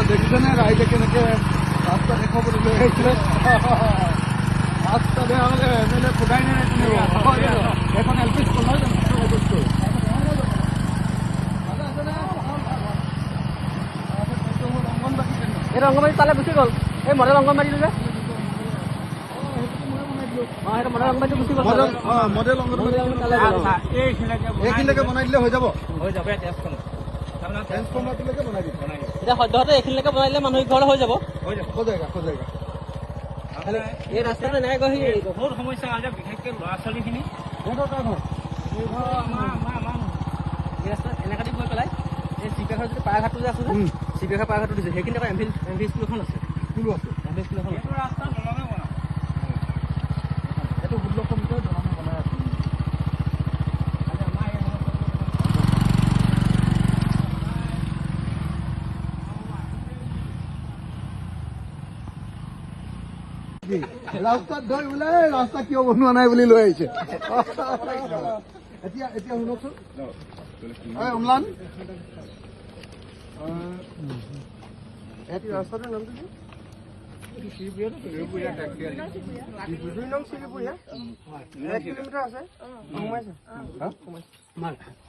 দেখিছেনে ৰাইজে কেনেকে ৰাস্তা দেখুৱাবলৈ লৈ আহিছিলে। ৰাস্তা বেয়া হ'লে এমএলএ সোধাই নাই এখন এল পি স্কুল নহয় জানো? এই অংগনবাড়ী তালে গুচি গ'ল। এই মডেল অংগনবাড়ীটো যে মডেল অংগনবাড়ীটো গুচি গ'ল। মডেল অংগনবাড়ী এইখিনিলৈকে বনাই দিলে হৈ যাব। ট্ৰেন্সফৰ্মাৰটোলৈকে বনাই দিম। এতিয়া সদ্যহতে এইখিনিলৈকে বনাই দিলে মানুহ ঘৰলৈ হৈ যাব। সজাইগা এই ৰাস্তাটো এনেকৈ গৈ বহুত সমস্যা আছে, বিশেষকৈ ল'ৰা ছোৱালীখিনি। সিহঁতৰ কাৰ ঘৰ? এই ৰাস্তাত এনেকৈ দি গৈ পেলাই এই চিপিএখৰ যদি পাৰঘাটটো যে আছে যে চিপিএখৰ পাৰঘাটটো দিছে, সেইখিনি আকৌ এম ভি স্কুল এখন আছে। স্কুলো আছে। এম ভি স্কুল এখন আছে। এইটো ৰাস্তা দলঙে বনাম। এইটো 16 মিটাৰ দলঙে বনাই আছে। ৰাস্তাত ধৰি বোলে ৰাস্তা কিয় বনোৱা নাই বুলি লৈ আহিছে। এতিয়া শুনকচোন অম্লান, ৰাস্তাটোৰ নামটো কি?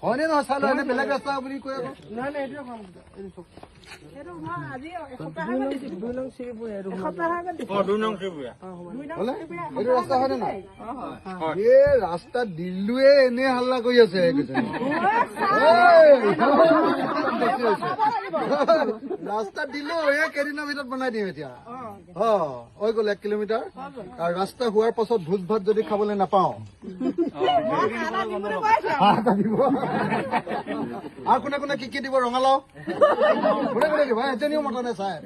হয়নে নহয় চাই লয়, বেলেগ ৰাস্তা বুলি কৈ আকৌ। এইটো ৰাস্তা হয়নে নহয়? এই ৰাস্তা দিল্লুৱে এনে হাল্লা কৰি আছে। ৰাস্তা দিলো এই কেইদিনৰ ভিতৰত বনাই দিম এতিয়া। হৈ গ'ল 1 কিলোমিটাৰ। আৰু ৰাস্তা হোৱাৰ পাছত ভোজ ভাত যদি খাবলৈ নাপাওঁ আৰু কোনে কোনে কি দিব? ৰঙালাও কোনে কোনে দিব? এজনীও মতা নাই চাই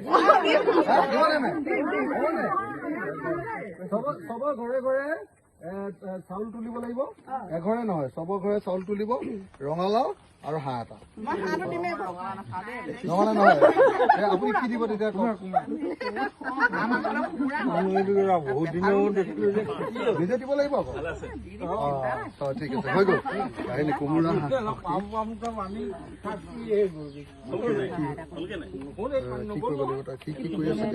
চবৰ ঘৰে ঘৰে চাউল তুলিব লাগিব। এঘৰে নহয়, চবৰ ঘৰে চাউল তুলিব, ৰঙালাও আৰু হাঁহ এটা। ৰঙালাও নহয়, আপুনি কি দিব তেতিয়া? নিজে দিব লাগিব আকৌ। ঠিক আছে, হৈ গ'ল। কাহিনী কোমোৰা কি কৰিব লাগিব তাক? কি কৰি আছে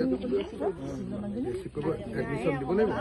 এডমিশ্যন দিব লাগিব।